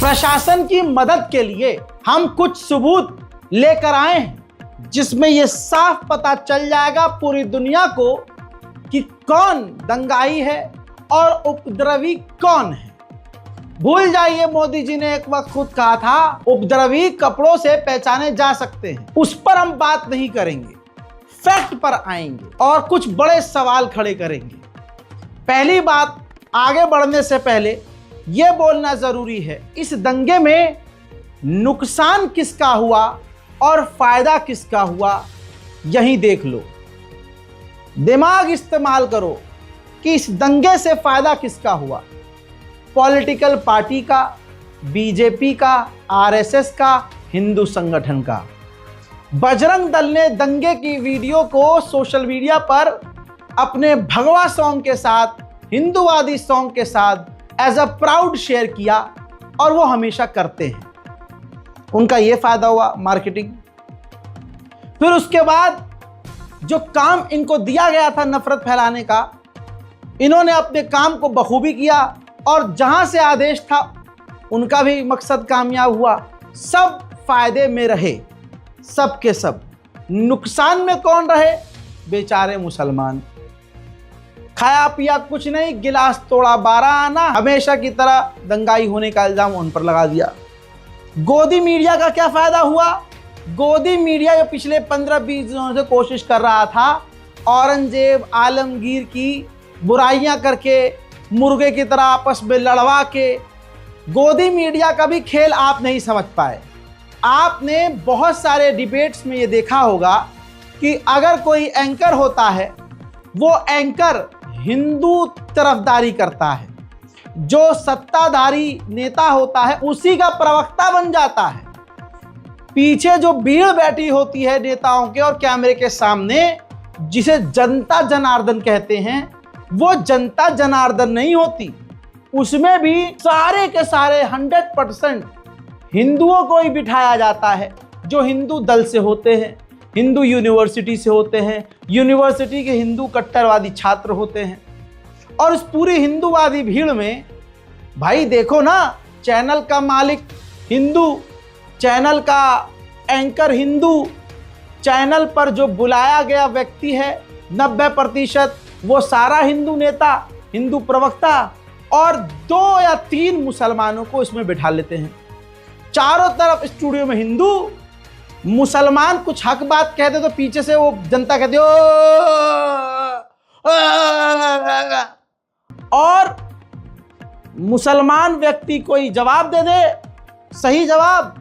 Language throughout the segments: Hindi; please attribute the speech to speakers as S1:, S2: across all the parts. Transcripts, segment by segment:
S1: प्रशासन की मदद के लिए हम कुछ सबूत लेकर आए हैं जिसमें यह साफ पता चल जाएगा पूरी दुनिया को कि कौन दंगाई है और उपद्रवी कौन है। भूल जाइए, मोदी जी ने एक वक्त खुद कहा था उपद्रवी कपड़ों से पहचाने जा सकते हैं। उस पर हम बात नहीं करेंगे, फैक्ट पर आएंगे और कुछ बड़े सवाल खड़े करेंगे। पहली बात, आगे बढ़ने से पहले यह बोलना जरूरी है, इस दंगे में नुकसान किसका हुआ और फायदा किसका हुआ, यही देख लो। दिमाग इस्तेमाल करो कि इस दंगे से फायदा किसका हुआ। पॉलिटिकल पार्टी का, बीजेपी का, आरएसएस का, हिंदू संगठन का। बजरंग दल ने दंगे की वीडियो को सोशल मीडिया पर अपने भगवा सॉन्ग के साथ, हिंदूवादी सॉन्ग के साथ एज अ प्राउड शेयर किया और वो हमेशा करते हैं। उनका ये फायदा हुआ, मार्केटिंग। फिर उसके बाद जो काम इनको दिया गया था नफरत फैलाने का, इन्होंने अपने काम को बखूबी किया और जहां से आदेश था उनका भी मकसद कामयाब हुआ। सब फायदे में रहे, सब के सब। नुकसान में कौन रहे? बेचारे मुसलमान। खाया पिया कुछ नहीं, गिलास तोड़ा 12 आना, हमेशा की तरह दंगाई होने का इल्जाम उन पर लगा दिया। गोदी मीडिया का क्या फायदा हुआ? गोदी मीडिया जो पिछले 15-20 दिनों से कोशिश कर रहा था औरंगजेब आलमगीर की बुराइयां करके, मुर्गे की तरह आपस में लड़वा के, गोदी मीडिया का भी खेल आप नहीं समझ पाए। आपने बहुत सारे डिबेट्स में ये देखा होगा कि अगर कोई एंकर होता है, वो एंकर हिंदू तरफदारी करता है, जो सत्ताधारी नेता होता है उसी का प्रवक्ता बन जाता है। पीछे जो भीड़ बैठी होती है नेताओं के और कैमरे के सामने, जिसे जनता जनार्दन कहते हैं, वो जनता जनार्दन नहीं होती। उसमें भी सारे के सारे 100% हिंदुओं को ही बिठाया जाता है, जो हिंदू दल से होते हैं, हिंदू यूनिवर्सिटी से होते हैं, यूनिवर्सिटी के हिंदू कट्टरवादी छात्र होते हैं। और इस पूरी हिंदूवादी भीड़ में भाई देखो ना, चैनल का मालिक हिंदू, चैनल का एंकर हिंदू, चैनल पर जो बुलाया गया व्यक्ति है 90% वो सारा हिंदू नेता, हिंदू प्रवक्ता, और 2 या 3 मुसलमानों को इसमें बिठा लेते हैं। चारों तरफ स्टूडियो में हिंदू, मुसलमान कुछ हक बात कहते तो पीछे से वो जनता कहती हो, और मुसलमान व्यक्ति कोई जवाब दे दे, सही जवाब,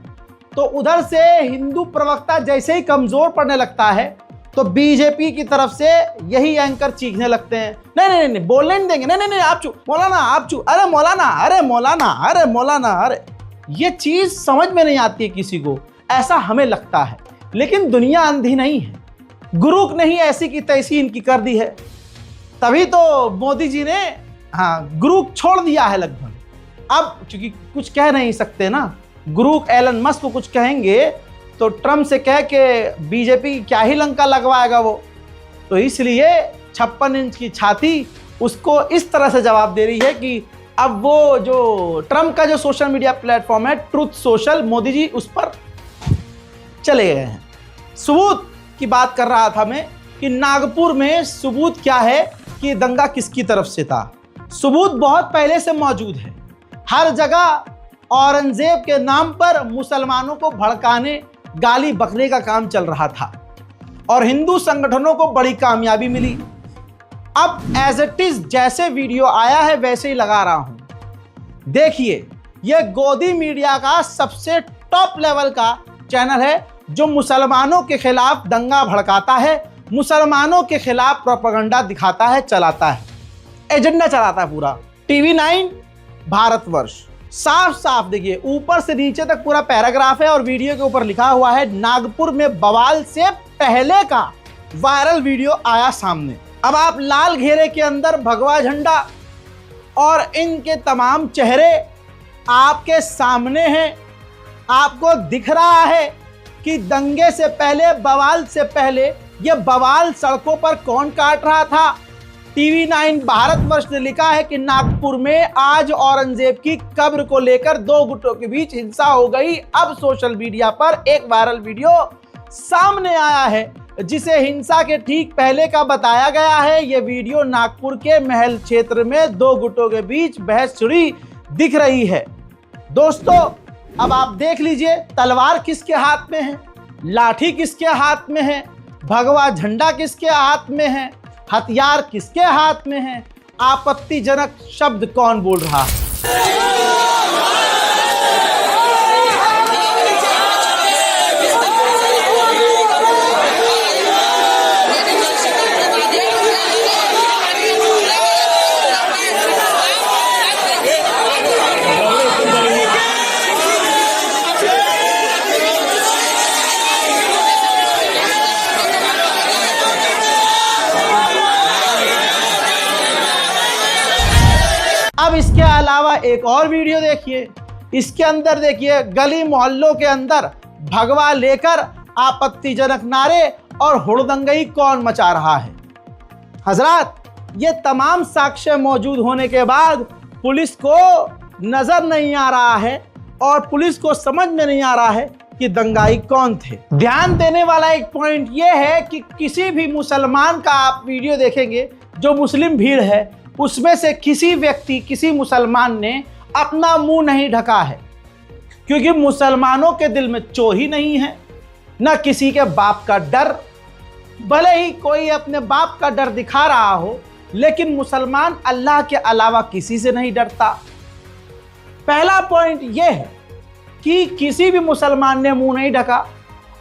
S1: तो उधर से हिंदू प्रवक्ता जैसे ही कमजोर पड़ने लगता है तो बीजेपी की तरफ से यही एंकर चीखने लगते हैं, नहीं नहीं नहीं बोलने नहीं देंगे, नहीं नहीं आप चुप, मौलाना आप चुप, अरे मौलाना, अरे मौलाना, अरे मौलाना, अरे। ये चीज समझ में नहीं आती है किसी को, ऐसा हमें लगता है। लेकिन दुनिया अंधी नहीं है, गुरूक नहीं ऐसी की तैसी इनकी कर दी है। तभी तो मोदी जी ने गुरूक छोड़ दिया है लगभग। अब चूंकि कुछ कह नहीं सकते ना, गुरूक एलन मस्क को कुछ कहेंगे तो ट्रम्प से कह के बीजेपी क्या ही लंका लगवाएगा वो, तो इसलिए 56 इंच की छाती उसको इस तरह से जवाब दे रही है कि अब वो जो ट्रम्प का जो सोशल मीडिया प्लेटफॉर्म है ट्रुथ सोशल, मोदी जी उस पर चले गए हैं। सबूत की बात कर रहा था मैं कि नागपुर में सबूत क्या है कि दंगा किसकी तरफ से था। सबूत बहुत पहले से मौजूद है। हर जगह औरंगजेब के नाम पर मुसलमानों को भड़काने, गाली बकने का काम चल रहा था और हिंदू संगठनों को बड़ी कामयाबी मिली। अब एज इट इज जैसे वीडियो आया है वैसे ही लगा रहा हूं। देखिए, यह गोदी मीडिया का सबसे टॉप लेवल का चैनल है जो मुसलमानों के खिलाफ दंगा भड़काता है, मुसलमानों के खिलाफ प्रोपेगेंडा दिखाता है, चलाता है, एजेंडा चलाता है पूरा। टीवी 9 भारतवर्ष, साफ साफ देखिए, ऊपर से नीचे तक पूरा पैराग्राफ है और वीडियो के ऊपर लिखा हुआ है नागपुर में बवाल से पहले का वायरल वीडियो आया सामने। अब आप लाल घेरे के अंदर भगवा झंडा और इनके तमाम चेहरे आपके सामने हैं। आपको दिख रहा है कि दंगे से पहले, बवाल से पहले, ये बवाल सड़कों पर कौन काट रहा था, टीवी 9 भारतवर्ष ने लिखा है कि नागपुर में आज औरंगजेब की कब्र को लेकर दो गुटों के बीच हिंसा हो गई। अब सोशल मीडिया पर एक वायरल वीडियो सामने आया है जिसे हिंसा के ठीक पहले का बताया गया है। यह वीडियो नागपुर के महल क्षेत्र में दो गुटों के बीच बहस छिड़ी दिख रही है। दोस्तों, अब आप देख लीजिए, तलवार किसके हाथ में है, लाठी किसके हाथ में है, भगवा झंडा किसके हाथ में है, हथियार किसके हाथ में है, आपत्तिजनक शब्द कौन बोल रहा है। अब इसके अलावा एक और वीडियो देखिए। इसके अंदर देखिए, गली मोहल्लों के अंदर भगवा लेकर आपत्तिजनक नारे और हुड़दंगई कौन मचा रहा है। हजरात, ये तमाम साक्ष्य मौजूद होने के बाद पुलिस को नजर नहीं आ रहा है और पुलिस को समझ में नहीं आ रहा है कि दंगाई कौन थे। ध्यान देने वाला एक पॉइंट यह है कि किसी भी मुसलमान का आप वीडियो देखेंगे, जो मुस्लिम भीड़ है उसमें से किसी व्यक्ति, किसी मुसलमान ने अपना मुंह नहीं ढका है, क्योंकि मुसलमानों के दिल में चोरी नहीं है, न किसी के बाप का डर। भले ही कोई अपने बाप का डर दिखा रहा हो, लेकिन मुसलमान अल्लाह के अलावा किसी से नहीं डरता। पहला पॉइंट यह है कि किसी भी मुसलमान ने मुंह नहीं ढका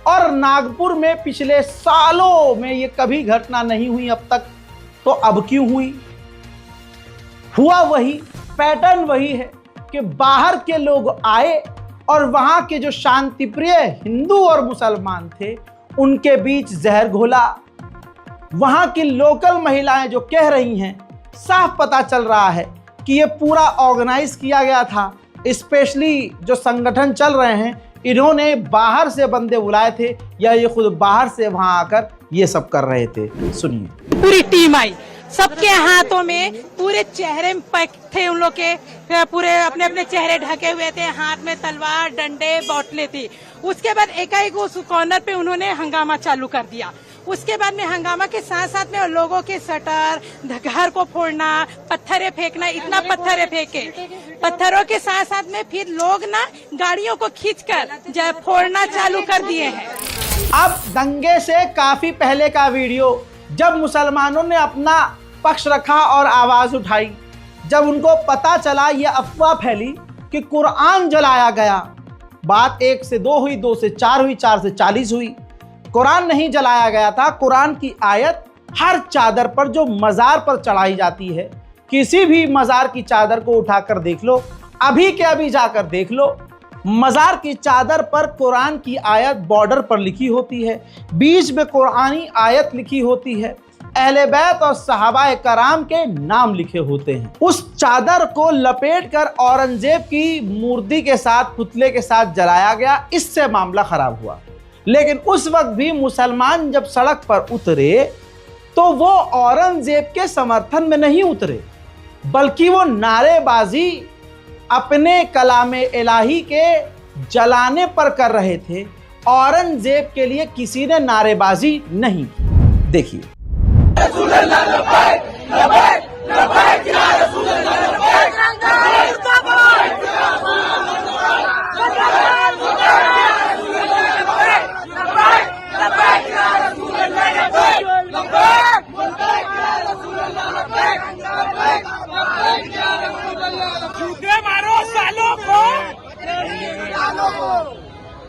S1: और नागपुर में पिछले सालों में ये कभी घटना नहीं हुई अब तक, तो अब क्यों हुई? हुआ वही, पैटर्न वही है कि बाहर के लोग आए और वहां के जो शांतिप्रिय हिंदू और मुसलमान थे उनके बीच जहर घोला। वहां की लोकल महिलाएं जो कह रही हैं, साफ पता चल रहा है कि ये पूरा ऑर्गेनाइज किया गया था। स्पेशली जो संगठन चल रहे हैं, इन्होंने बाहर से बंदे बुलाए थे या ये खुद बाहर से वहां आकर ये सब कर रहे थे। सुनिए।
S2: पूरी टीम आई, सबके हाथों में पूरे चेहरे पैक थे, उन लोग के पूरे अपने अपने चेहरे ढके हुए थे, हाथ में तलवार, डंडे, बोतलें थी। उसके बाद एकाएक उस कॉर्नर पे उन्होंने हंगामा चालू कर दिया। उसके बाद में हंगामा के साथ साथ में लोगों के शटर, घर को फोड़ना, पत्थरें फेंकना, इतना पत्थरें फेंके। पत्थरों के साथ साथ में फिर लोग ना गाड़ियों को खींचकर फोड़ना चालू कर दिए हैं।
S1: अब दंगे से काफी पहले का वीडियो, जब मुसलमानों ने अपना पक्ष रखा और आवाज उठाई, जब उनको पता चला, ये अफवाह फैली कि कुरान जलाया गया। बात 1 से 2 हुई, 2 से 4 हुई, 4 से 40 हुई। कुरान नहीं जलाया गया था। कुरान की आयत हर चादर पर जो मज़ार पर चढ़ाई जाती है, किसी भी मज़ार की चादर को उठाकर देख लो, अभी के अभी जाकर देख लो, मज़ार की चादर पर कुरान की आयत बॉर्डर पर लिखी होती है, बीच में कुरानी आयत लिखी होती है, अहले बैत और सहाबाए कराम के नाम लिखे होते हैं। उस चादर को लपेटकर औरंगजेब की मूर्ति के साथ, पुतले के साथ जलाया गया। इससे मामला खराब हुआ। लेकिन उस वक्त भी मुसलमान जब सड़क पर उतरे तो वो औरंगजेब के समर्थन में नहीं उतरे, बल्कि वो नारेबाजी अपने कलामे इलाही के जलाने पर कर रहे थे। औरंगजेब के लिए किसी ने नारेबाजी नहीं की। देखिए।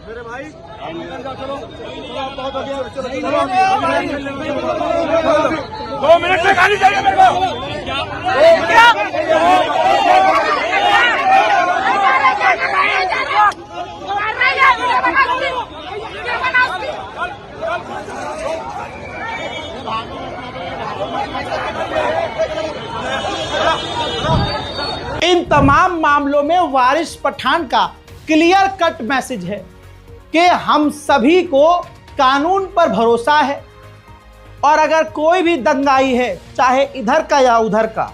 S3: मेरे भाई चलो, बहुत हो गया। 2 मिनट में गाड़ी चाहिए मेरे को।
S1: इन तमाम मामलों में वारिस पठान का क्लियर कट मैसेज है कि हम सभी को कानून पर भरोसा है, और अगर कोई भी दंगाई है, चाहे इधर का या उधर का,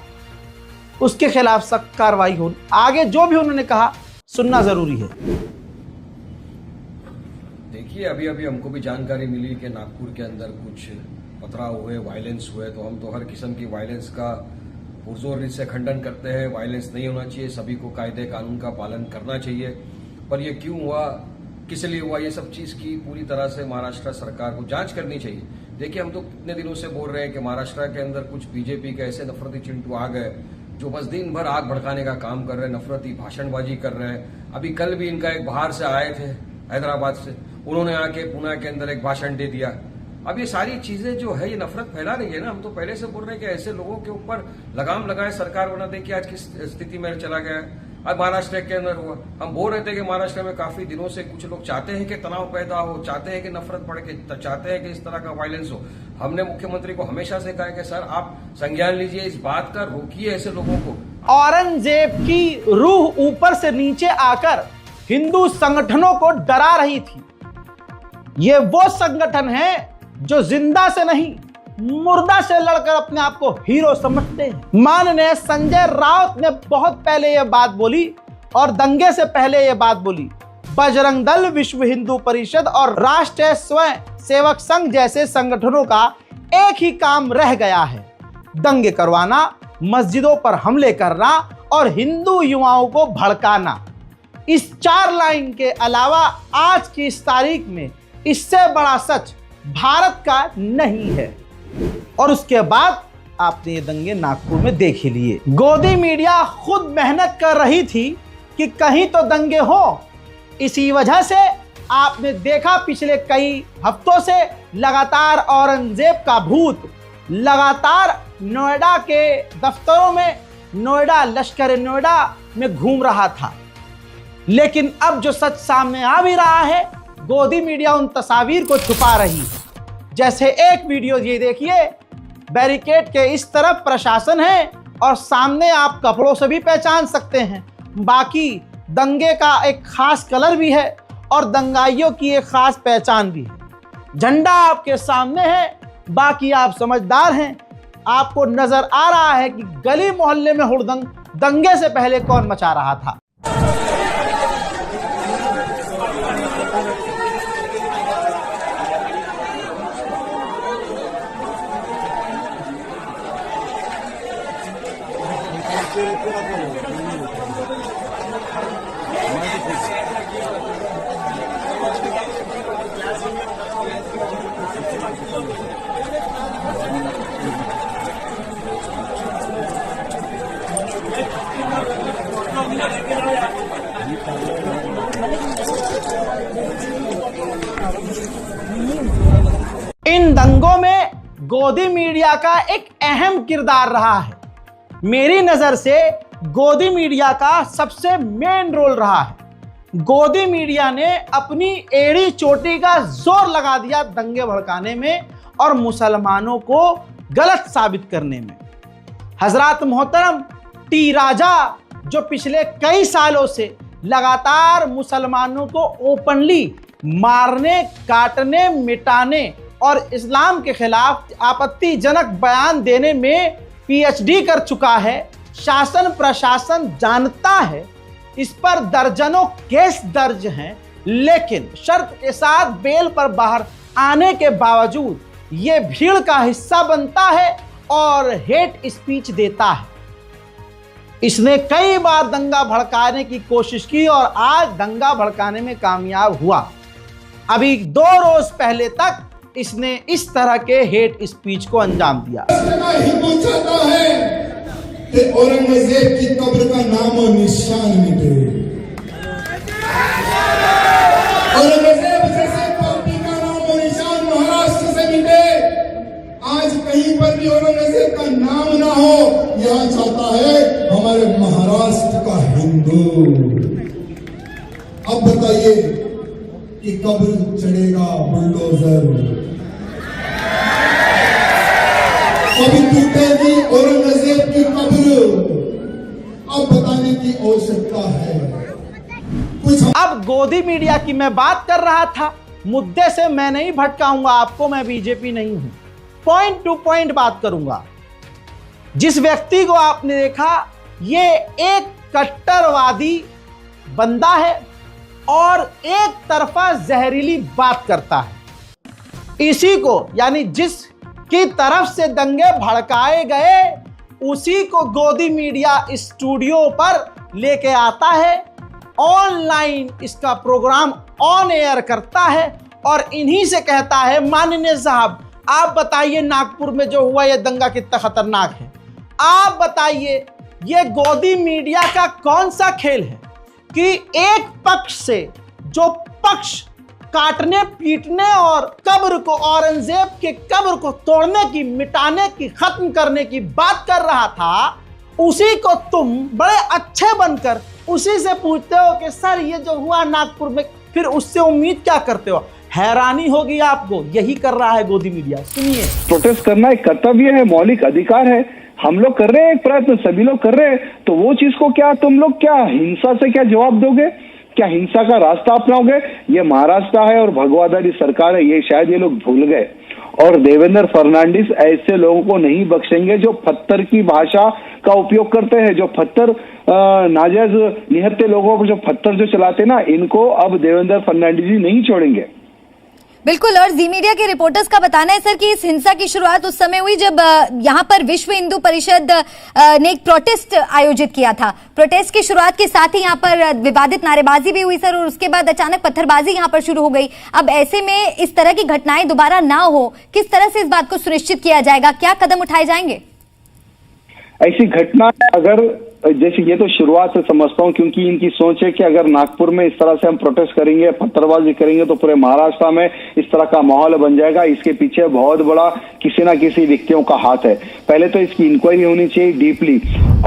S1: उसके खिलाफ सख्त कार्रवाई हो। आगे जो भी उन्होंने कहा सुनना जरूरी है।
S4: देखिए, अभी हमको भी जानकारी मिली कि नागपुर के अंदर कुछ पथराव हुए, वायलेंस हुए, तो हम तो हर किस्म की वायलेंस का पुरजोर से खंडन करते हैं। वायलेंस नहीं होना चाहिए, सभी को कायदे कानून का पालन करना चाहिए। पर ये क्यों हुआ, किस लिए हुआ, ये सब चीज की पूरी तरह से महाराष्ट्र सरकार को जांच करनी चाहिए। देखिए, हम तो कितने दिनों से बोल रहे हैं कि महाराष्ट्र के अंदर कुछ बीजेपी के ऐसे नफरती चिंटू आ गए जो बस दिन भर आग भड़काने का काम कर रहे हैं, नफरती भाषणबाजी कर रहे हैं। अभी कल भी इनका एक बाहर से आए थे, हैदराबाद से, उन्होंने आके पुणे के अंदर एक भाषण दे दिया। अब ये सारी चीजें जो है ये नफरत फैला रही है ना। हम तो पहले से बोल रहे हैं कि ऐसे लोगों के ऊपर लगाम लगाए सरकार, वरना देखिए आज किस स्थिति में चला गया है। अब महाराष्ट्र के अंदर हुआ, हम बोल रहे थे कि महाराष्ट्र में काफी दिनों से कुछ लोग चाहते हैं कि तनाव पैदा हो, चाहते हैं कि नफरत बढ़ के, चाहते हैं कि इस तरह का वायलेंस हो। हमने मुख्यमंत्री को हमेशा से कहा कि सर आप संज्ञान लीजिए इस बात का, रोकिए ऐसे लोगों को।
S1: औरंगजेब की रूह ऊपर से नीचे आकर हिंदू संगठनों को डरा रही थी। ये वो संगठन है जो जिंदा से नहीं मुर्दा से लड़कर अपने आप को हीरो समझते हैं। माननीय संजय राउत ने बहुत पहले यह बात बोली और दंगे से पहले यह बात बोली। बजरंग दल, विश्व हिंदू परिषद और राष्ट्रीय स्वयं सेवक संघ जैसे संगठनों का एक ही काम रह गया है, दंगे करवाना, मस्जिदों पर हमले करना और हिंदू युवाओं को भड़काना। इस 4 लाइन के अलावा आज की इस तारीख में इससे बड़ा सच भारत का नहीं है। और उसके बाद आपने ये दंगे नागपुर में देख ही लिए। गोदी मीडिया खुद मेहनत कर रही थी कि कहीं तो दंगे हो। इसी वजह से आपने देखा पिछले कई हफ्तों से लगातार औरंगजेब का भूत लगातार नोएडा के दफ्तरों में, नोएडा, लश्कर नोएडा में घूम रहा था। लेकिन अब जो सच सामने आ भी रहा है, गोदी मीडिया उन तस्वीर को छुपा रही है। जैसे एक वीडियो ये देखिए, बैरिकेड के इस तरफ प्रशासन है और सामने आप कपड़ों से भी पहचान सकते हैं। बाकी दंगे का एक खास कलर भी है और दंगाइयों की एक खास पहचान भी है। झंडा आपके सामने है, बाकी आप समझदार हैं, आपको नजर आ रहा है कि गली मोहल्ले में हुड़दंग दंगे से पहले कौन मचा रहा था। इन दंगों में गोदी मीडिया का एक अहम किरदार रहा है। मेरी नजर से गोदी मीडिया का सबसे मेन रोल रहा है। गोदी मीडिया ने अपनी एड़ी चोटी का जोर लगा दिया दंगे भड़काने में और मुसलमानों को गलत साबित करने में। हजरत मोहतरम टी राजा, जो पिछले कई सालों से लगातार मुसलमानों को ओपनली मारने, काटने, मिटाने और इस्लाम के खिलाफ आपत्तिजनक बयान देने में पीएचडी कर चुका है, शासन प्रशासन जानता है, इस पर दर्जनों केस दर्ज हैं, लेकिन शर्त के साथ बेल पर बाहर आने के बावजूद ये भीड़ का हिस्सा बनता है और हेट स्पीच देता है। इसने कई बार दंगा भड़काने की कोशिश की और आज दंगा भड़काने में कामयाब हुआ। अभी 2 रोज पहले तक इसने इस तरह के हेट स्पीच को अंजाम दिया।
S5: हिंदू चाहता है कि औरंगजेब की कब्र का नाम और निशान मिटे। औरंगजेब जैसे पापी का नाम और निशान महाराष्ट्र से मिटे। आज कहीं पर भी औरंगजेब का नाम ना हो, यह चाहता है हमारे महाराष्ट्र का हिंदू। अब बताइए कि कब चढ़ेगा बुलडोजर, कब टूटेगी औरंगजेब की कब्र, अब बताने की आवश्यकता है।
S1: अब गोदी मीडिया की मैं बात कर रहा था, मुद्दे से मैं नहीं भटकाऊंगा आपको, मैं बीजेपी नहीं हूं। पॉइंट टू पॉइंट बात करूंगा। जिस व्यक्ति को आपने देखा, ये एक कट्टरवादी बंदा है और एक तरफा जहरीली बात करता है। इसी को यानी जिसकी तरफ से दंगे भड़काए गए, उसी को गोदी मीडिया स्टूडियो पर लेके आता है, ऑनलाइन इसका प्रोग्राम ऑन एयर करता है और इन्हीं से कहता है, माननीय साहब आप बताइए नागपुर में जो हुआ यह दंगा कितना खतरनाक है। आप बताइए ये गोदी मीडिया का कौन सा खेल है कि एक पक्ष से जो पक्ष काटने पीटने और कब्र को, औरंगजेब के कब्र को तोड़ने की, मिटाने की, खत्म करने की बात कर रहा था, उसी को तुम बड़े अच्छे बनकर उसी से पूछते हो कि सर ये जो हुआ नागपुर में, फिर उससे उम्मीद क्या करते हो? हैरानी होगी आपको। यही कर रहा है गोदी मीडिया। सुनिए।
S6: प्रोटेस्ट करना एक कर्तव्य है, मौलिक अधिकार है। हम लोग कर रहे हैं एक प्रयत्न, सभी लोग कर रहे हैं, तो वो चीज को क्या तुम लोग क्या हिंसा से क्या जवाब दोगे? क्या हिंसा का रास्ता अपनाओगे? ये महाराष्ट्र है और भगवाधारी सरकार है, ये शायद ये लोग भूल गए। और देवेंद्र फर्नांडिस ऐसे लोगों को नहीं बख्शेंगे जो पत्थर की भाषा का उपयोग करते हैं, जो पत्थर नाजायज निहत्ते लोगों पर जो पत्थर जो चलाते ना, इनको अब देवेंद्र फर्नांडिस जी नहीं छोड़ेंगे।
S7: बिल्कुल। और जी मीडिया के रिपोर्टर्स का बताना है सर कि इस हिंसा की शुरुआत उस समय हुई जब यहाँ पर विश्व हिंदू परिषद ने एक प्रोटेस्ट आयोजित किया था। प्रोटेस्ट की शुरुआत के साथ ही यहाँ पर विवादित नारेबाजी भी हुई सर, और उसके बाद अचानक पत्थरबाजी यहाँ पर शुरू हो गई। अब ऐसे में इस तरह की घटनाएं दोबारा ना हो, किस तरह से इस बात को सुनिश्चित किया जाएगा? क्या कदम उठाए जाएंगे?
S6: ऐसी घटना अगर जैसे ये तो शुरुआत से समझता हूँ, क्योंकि इनकी सोच है कि अगर नागपुर में इस तरह से हम प्रोटेस्ट करेंगे, पत्थरबाजी करेंगे, तो पूरे महाराष्ट्र में इस तरह का माहौल बन जाएगा। इसके पीछे बहुत बड़ा किसी ना किसी व्यक्तियों का हाथ है। पहले तो इसकी इंक्वायरी होनी चाहिए डीपली।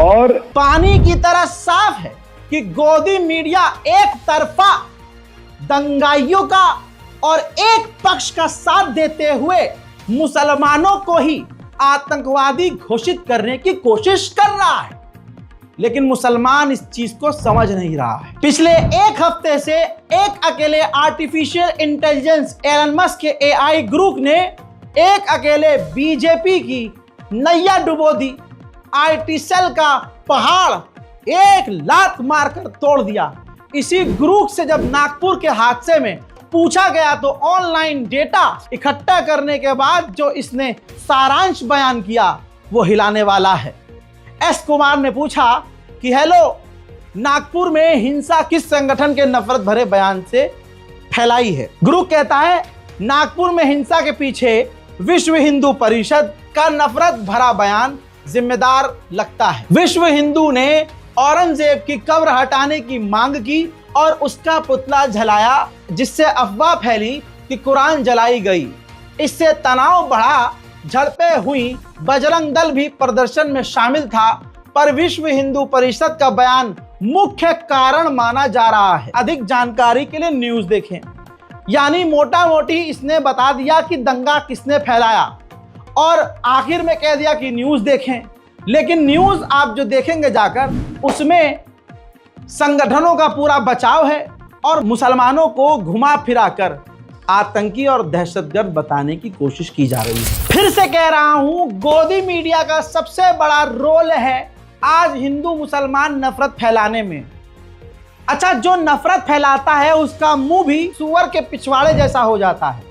S6: और
S1: पानी की तरह साफ है कि गोदी मीडिया एक तरफा दंगाइयों का और एक पक्ष का साथ देते हुए मुसलमानों को ही आतंकवादी घोषित करने की कोशिश कर रहा है, लेकिन मुसलमान इस चीज को समझ नहीं रहा है। पिछले एक हफ्ते से एक अकेले आर्टिफिशियल इंटेलिजेंस एलन मस्क के एआई ग्रुप ने एक अकेले बीजेपी की नैया डुबो दी। आईटी सेल का पहाड़ एक लात मारकर तोड़ दिया। इसी ग्रुप से जब नागपुर के हादसे में पूछा गया तो ऑनलाइन डेटा इकट्ठा करने के बाद जो इसने सारांश बयान किया वो हिलाने वाला है। एस कुमार ने पूछा कि हेलो, नागपुर में हिंसा किस संगठन के नफरत भरे बयान से फैलाई है? ग्रुप कहता है नागपुर में हिंसा के पीछे विश्व हिंदू परिषद का नफरत भरा बयान जिम्मेदार लगता है। विश्व हिंदू ने औरंगजेब की कब्र हटाने की मांग की और उसका पुतला जलाया, जिससे अफवाह फैली कि कुरान जलाई गई। इससे तनाव बढ़ा, झड़पें हुई। बजरंग दल भी प्रदर्शन में शामिल था, पर विश्व हिंदू परिषद का बयान मुख्य कारण माना जा रहा है। अधिक जानकारी के लिए न्यूज़ देखें। यानी मोटा मोटी इसने बता दिया कि दंगा किसने फैलाया और आखिर में कह दिया कि न्यूज़ देखें। लेकिन न्यूज़ आप जो देखेंगे जाकर, उसमें संगठनों का पूरा बचाव है और मुसलमानों को घुमा फिरा कर आतंकी और दहशतगर्द बताने की कोशिश की जा रही है। फिर से कह रहा हूं, गोदी मीडिया का सबसे बड़ा रोल है आज हिंदू मुसलमान नफरत फैलाने में। अच्छा, जो नफरत फैलाता है उसका मुंह भी सुअर के पिछवाड़े जैसा हो जाता है।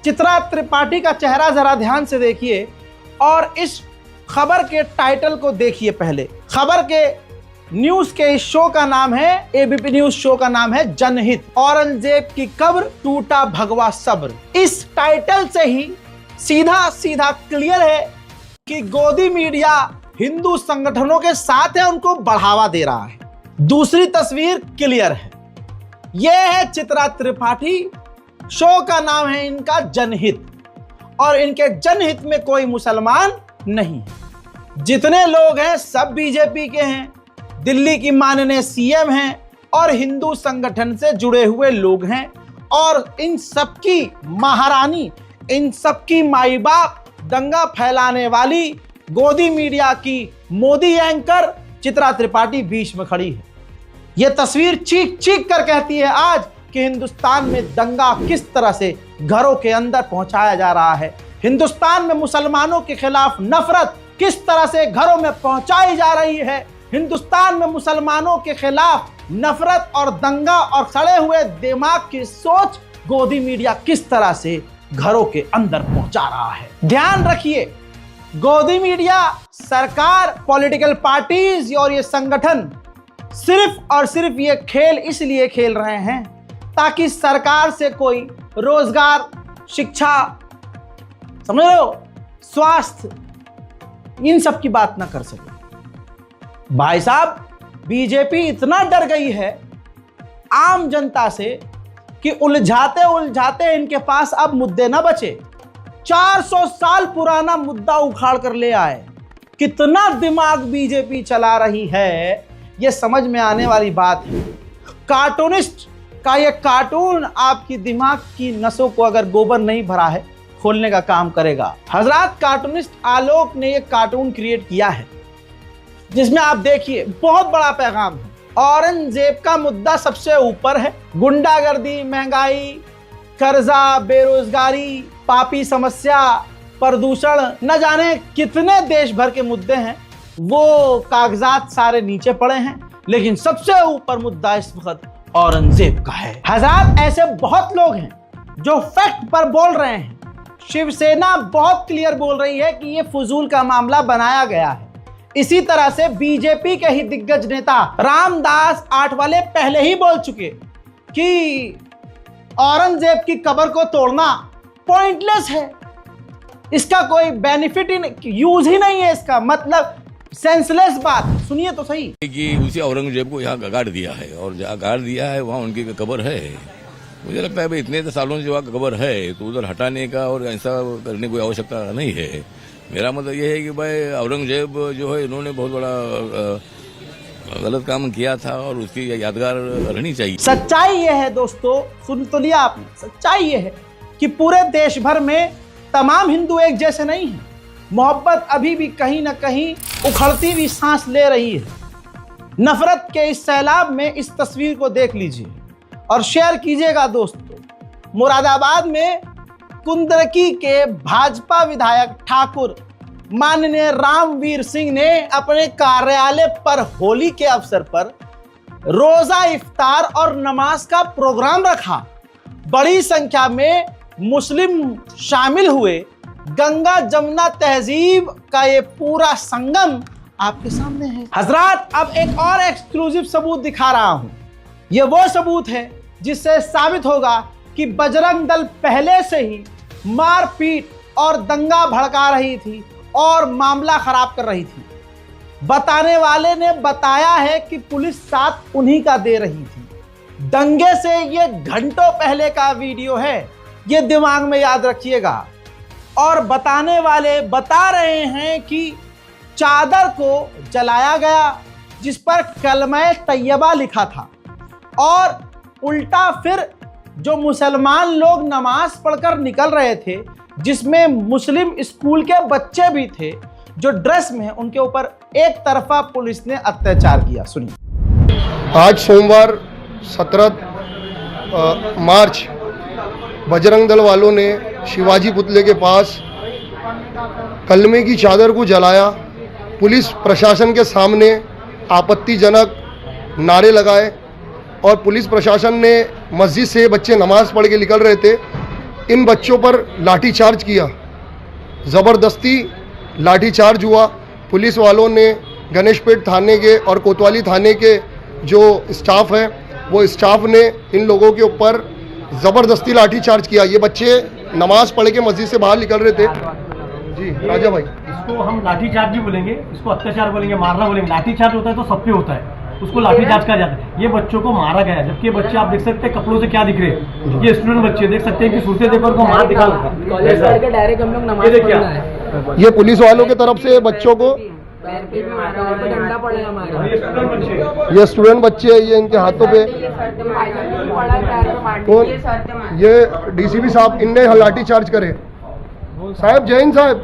S1: चित्रा त्रिपाठी का चेहरा जरा ध्यान से देखिए और इस खबर के टाइटल को देखिए। पहले खबर के न्यूज के इस शो का नाम है, एबीपी न्यूज शो का नाम है जनहित। औरंगजेब की कब्र, टूटा भगवा सब्र। इस टाइटल से ही सीधा सीधा क्लियर है कि गोदी मीडिया हिंदू संगठनों के साथ है, उनको बढ़ावा दे रहा है। दूसरी तस्वीर क्लियर है, यह है चित्रा त्रिपाठी। शो का नाम है इनका जनहित और इनके जनहित में कोई मुसलमान नहीं है। जितने लोग हैं सब बीजेपी के हैं, दिल्ली की माननीय सीएम हैं और हिंदू संगठन से जुड़े हुए लोग हैं। और इन सबकी महारानी, इन सबकी माई बाप, दंगा फैलाने वाली गोदी मीडिया की मोदी एंकर चित्रा त्रिपाठी बीच में खड़ी है। यह तस्वीर चीख चीख कर कहती है आज कि हिंदुस्तान में दंगा किस तरह से घरों के अंदर पहुंचाया जा रहा है, हिंदुस्तान में मुसलमानों के खिलाफ नफरत किस तरह से घरों में पहुंचाई जा रही है, हिंदुस्तान में मुसलमानों के खिलाफ नफरत और दंगा और सड़े हुए दिमाग की सोच गोदी मीडिया किस तरह से घरों के अंदर पहुंचा रहा है। ध्यान रखिए, गोदी मीडिया, सरकार, पॉलिटिकल पार्टीज और ये संगठन सिर्फ और सिर्फ ये खेल इसलिए खेल रहे हैं ताकि सरकार से कोई रोजगार, शिक्षा, समझ रहे हो, स्वास्थ्य, इन सब की बात ना कर सके। भाई साहब, बीजेपी इतना डर गई है आम जनता से कि उलझाते उलझाते इनके पास अब मुद्दे ना बचे। 400 साल पुराना मुद्दा उखाड़ कर ले आए। कितना दिमाग बीजेपी चला रही है ये समझ में आने वाली बात है। कार्टूनिस्ट का ये कार्टून आपकी दिमाग की नसों को अगर गोबर नहीं भरा है खोलने का काम करेगा। हजरात, कार्टूनिस्ट आलोक ने ये कार्टून क्रिएट किया है जिसमें आप देखिए बहुत बड़ा पैगाम है। औरंगजेब का मुद्दा सबसे ऊपर है। गुंडागर्दी, महंगाई, कर्जा, बेरोजगारी, पापी समस्या, प्रदूषण, न जाने कितने देश भर के मुद्दे हैं, वो कागजात सारे नीचे पड़े हैं, लेकिन सबसे ऊपर मुद्दा इस वक्त औरंगजेब का है। हज़ार ऐसे बहुत लोग हैं जो फैक्ट पर बोल रहे हैं। शिवसेना बहुत क्लियर बोल रही है कि ये फजूल का मामला बनाया गया है। इसी तरह से बीजेपी के ही दिग्गज नेता रामदास आठवले पहले ही बोल चुके कि औरंगजेब की कब्र को तोड़ना पॉइंटलेस है, इसका कोई बेनिफिट ही, यूज ही नहीं है, इसका मतलब सेंसलेस बात। सुनिए तो सही
S8: कि उसी औरंगजेब को यहाँ गाड़ दिया है और जहाँ गाड़ दिया है वहाँ उनकी कब्र है। मुझे लगता है भाई इतने सालों से वहाँ कब्र है तो उधर हटाने का और ऐसा करने की कोई आवश्यकता नहीं है। मेरा मतलब ये है कि भाई औरंगजेब जो है इन्होंने बहुत बड़ा गलत काम किया था और उसकी यादगार रहनी चाहिए।
S1: सच्चाई ये है दोस्तों, सुन तो लिया आपने, सच्चाई ये है कि पूरे देश भर में तमाम हिंदू एक जैसे नहीं हैं। मोहब्बत अभी भी कहीं ना कहीं उखड़ती हुई सांस ले रही है। नफरत के इस सैलाब में इस तस्वीर को देख लीजिए और शेयर कीजिएगा दोस्तों। मुरादाबाद में कुंदरकी के भाजपा विधायक ठाकुर माननीय रामवीर सिंह ने अपने कार्यालय पर होली के अवसर पर रोजा इफ्तार और नमाज का प्रोग्राम रखा। बड़ी संख्या में मुस्लिम शामिल हुए। गंगा जमुना तहजीब का ये पूरा संगम आपके सामने है। हजरात, अब एक और एक्सक्लूसिव सबूत दिखा रहा हूं। ये वो सबूत है जिससे साबित होगा कि बजरंग दल पहले से ही मारपीट और दंगा भड़का रही थी और मामला खराब कर रही थी। बताने वाले ने बताया है कि पुलिस साथ उन्हीं का दे रही थी। दंगे से ये घंटों पहले का वीडियो है, ये दिमाग में याद रखिएगा। और बताने वाले बता रहे हैं कि चादर को जलाया गया जिस पर कलमा तैयबा लिखा था और उल्टा फिर जो मुसलमान लोग नमाज पढ़कर निकल रहे थे, जिसमें मुस्लिम स्कूल के बच्चे भी थे जो ड्रेस में हैं, उनके ऊपर एक तरफा पुलिस ने अत्याचार किया। सुनिए।
S9: आज सोमवार 17 मार्च बजरंग दल वालों ने शिवाजी पुतले के पास कलमे की चादर को जलाया। पुलिस प्रशासन के सामने आपत्तिजनक नारे लगाए और पुलिस प्रशासन ने मस्जिद से बच्चे नमाज पढ़ के निकल रहे थे, इन बच्चों पर लाठीचार्ज किया। ज़बरदस्ती लाठीचार्ज हुआ। पुलिस वालों ने गणेशपेट थाने के और कोतवाली थाने के जो स्टाफ है वो स्टाफ ने इन लोगों के ऊपर ज़बरदस्ती लाठीचार्ज किया। ये बच्चे नमाज पढ़ के मस्जिद से बाहर निकल रहे थे। जी राजा भाई,
S3: इसको हम लाठीचार्ज ही बोलेंगे, इसको अत्याचार बोलेंगे, मारना बोलेंगे। लाठीचार्ज होता है तो सब पे होता है, उसको लाठीचार्ज कहा जाता है। ये बच्चों को मारा गया, जबकि ये बच्चे आप देख सकते हैं कपड़ों से क्या दिख रहे हैं। ये स्टूडेंट बच्चे देख सकते हैं कि सूरते देखकर को मार दिखा
S10: डायरेक्ट हम लोग नमाज पढ़ना है।
S9: ये पुलिस वालों की तरफ से बच्चों को
S10: डंडा पड़ा हमारा।
S9: ये स्टूडेंट बच्चे हैं, ये इनके हाथों पे तो ये डीसीपी साहब इनने लाठीचार्ज करे। साहब जैन साहब,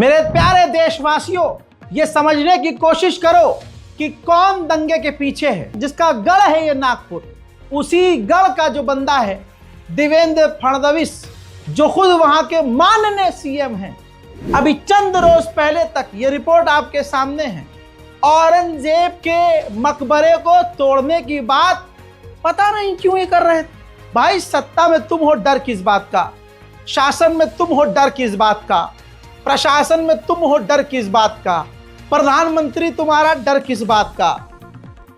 S1: मेरे प्यारे देशवासियों, ये समझने की कोशिश करो कि कौन दंगे के पीछे है। जिसका गढ़ है ये नागपुर, उसी गढ़ का जो बंदा है देवेंद्र फडणवीस, जो खुद वहां के माननीय सीएम हैं, अभी चंद रोज पहले तक ये रिपोर्ट आपके सामने है, औरंगजेब के मकबरे को तोड़ने की बात पता नहीं क्यों ये कर रहे थे। भाई सत्ता में तुम हो, डर किस बात का? शासन में तुम हो, डर किस बात का? प्रशासन में तुम हो, डर किस बात का? प्रधानमंत्री तुम्हारा, डर किस बात का?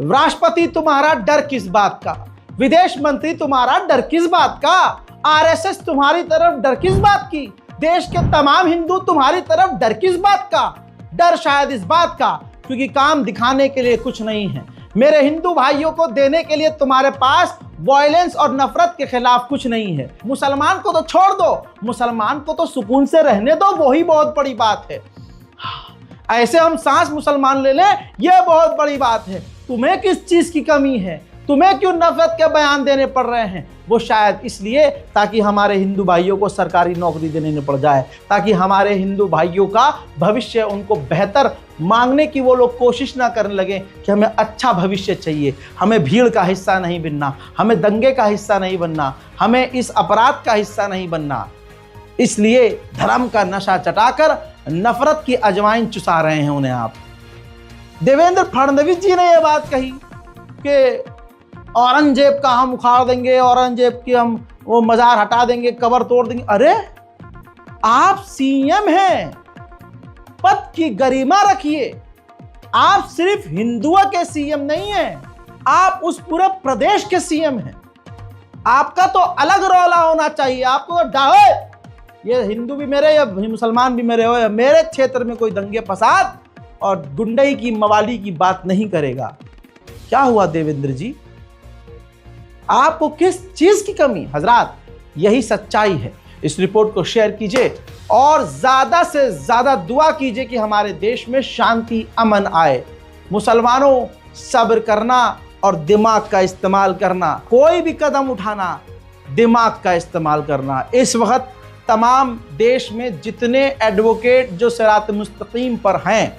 S1: राष्ट्रपति तुम्हारा, डर किस बात का? विदेश मंत्री तुम्हारा, डर किस बात का? आरएसएस तुम्हारी तरफ, डर किस बात की? देश के तमाम हिंदू तुम्हारी तरफ, डर किस बात का? डर शायद इस बात का क्योंकि काम दिखाने के लिए कुछ नहीं है। मेरे हिंदू भाइयों को देने के लिए तुम्हारे पास वायलेंस और नफरत के खिलाफ कुछ नहीं है। मुसलमान को तो छोड़ दो, मुसलमान को तो सुकून से रहने दो, वही बहुत बड़ी बात है। ऐसे हम सांस मुसलमान ले लें, यह बहुत बड़ी बात है। तुम्हें किस चीज की कमी है? तुम्हें क्यों नफरत के बयान देने पड़ रहे हैं? वो शायद इसलिए ताकि हमारे हिंदू भाइयों को सरकारी नौकरी देने न पड़ जाए, ताकि हमारे हिंदू भाइयों का भविष्य, उनको बेहतर मांगने की वो लोग कोशिश ना करने लगे कि हमें अच्छा भविष्य चाहिए, हमें भीड़ का हिस्सा नहीं बनना, हमें दंगे का हिस्सा नहीं बनना, हमें इस अपराध का हिस्सा नहीं बनना। इसलिए धर्म का नशा चटाकर नफरत की अजवाइन चुसा रहे हैं उन्हें आप। देवेंद्र फडणवीस जी ने यह बात कही कि औरंगजेब का हम उखाड़ देंगे, औरंगजेब की हम वो मजार हटा देंगे, कब्र तोड़ देंगे। अरे आप सीएम हैं, पद की गरिमा रखिए। आप सिर्फ हिंदुओं के सीएम नहीं हैं, आप उस पूरे प्रदेश के सीएम हैं। आपका तो अलग रौला होना चाहिए। आपको तो डाहे, ये हिंदू भी मेरे या मुसलमान भी मेरे हो, मेरे क्षेत्र में कोई दंगे फसाद और गुंडई की मवाली की बात नहीं करेगा। क्या हुआ देवेंद्र जी? आपको किस चीज की कमी? हजरात, यही सच्चाई है। इस रिपोर्ट को शेयर कीजिए और ज्यादा से ज्यादा दुआ कीजिए कि हमारे देश में शांति, अमन आए। मुसलमानों, सब्र करना और दिमाग का इस्तेमाल करना। कोई भी कदम उठाना, दिमाग का इस्तेमाल करना। इस वक्त तमाम देश में जितने एडवोकेट जो सिरात मुस्तकीम पर हैं,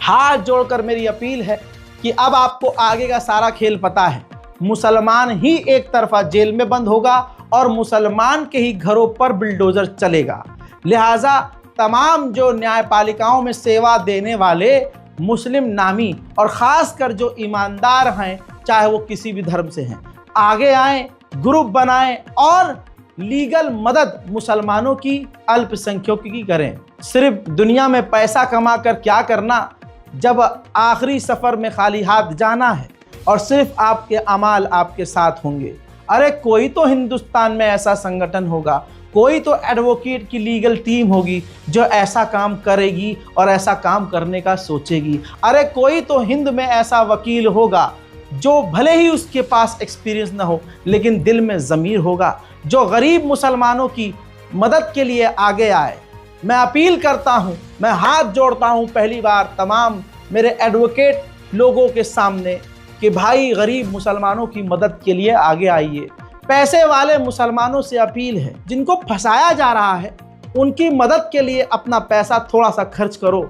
S1: हाथ जोड़कर मेरी अपील है कि अब आपको आगे का सारा खेल पता है। मुसलमान ही एक तरफा जेल में बंद होगा और मुसलमान के ही घरों पर बिल्डोजर चलेगा। लिहाजा तमाम जो न्यायपालिकाओं में सेवा देने वाले मुस्लिम नामी और ख़ासकर जो ईमानदार हैं, चाहे वो किसी भी धर्म से हैं, आगे आएँ, ग्रुप बनाएं और लीगल मदद मुसलमानों की, अल्पसंख्यकों की करें। सिर्फ दुनिया में पैसा कमा कर क्या करना जब आखिरी सफ़र में खाली हाथ जाना है और सिर्फ आपके अमाल आपके साथ होंगे। अरे कोई तो हिंदुस्तान में ऐसा संगठन होगा, कोई तो एडवोकेट की लीगल टीम होगी जो ऐसा काम करेगी और ऐसा काम करने का सोचेगी। अरे कोई तो हिंद में ऐसा वकील होगा जो भले ही उसके पास एक्सपीरियंस ना हो लेकिन दिल में ज़मीर होगा, जो गरीब मुसलमानों की मदद के लिए आगे आए। मैं अपील करता हूं, मैं हाथ जोड़ता हूं पहली बार तमाम मेरे एडवोकेट लोगों के सामने कि भाई गरीब मुसलमानों की मदद के लिए आगे आइए। पैसे वाले मुसलमानों से अपील है, जिनको फंसाया जा रहा है उनकी मदद के लिए अपना पैसा थोड़ा सा खर्च करो।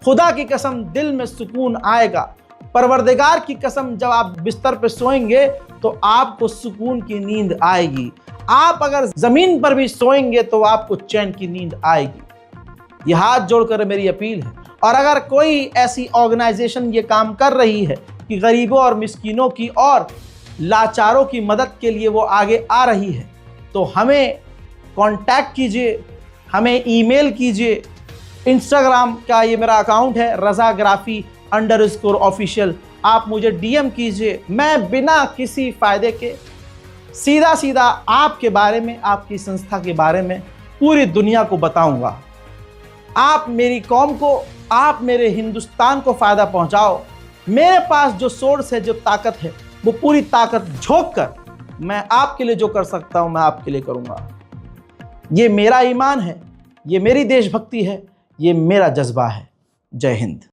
S1: खुदा की कसम दिल में सुकून आएगा। परवरदिगार की कसम जब आप बिस्तर पे सोएंगे तो आपको सुकून की नींद आएगी। आप अगर ज़मीन पर भी सोएंगे तो आपको चैन की नींद आएगी। ये हाथ जोड़कर मेरी अपील है। और अगर कोई ऐसी ऑर्गेनाइजेशन ये काम कर रही है कि गरीबों और मिस्कीनों की और लाचारों की मदद के लिए वो आगे आ रही है, तो हमें कांटेक्ट कीजिए, हमें ईमेल कीजिए। इंस्टाग्राम का ये मेरा अकाउंट है razagrafi_official। आप मुझे DM कीजिए। मैं बिना किसी फ़ायदे के सीधा सीधा आपके बारे में, आपकी संस्था के बारे में पूरी दुनिया को बताऊंगा। आप मेरी कौम को, आप मेरे हिंदुस्तान को फ़ायदा पहुंचाओ। मेरे पास जो सोर्स है, जो ताकत है, वो पूरी ताकत झोंक कर मैं आपके लिए जो कर सकता हूं मैं आपके लिए करूंगा। ये मेरा ईमान है, ये मेरी देशभक्ति है, ये मेरा जज्बा है। जय हिंद।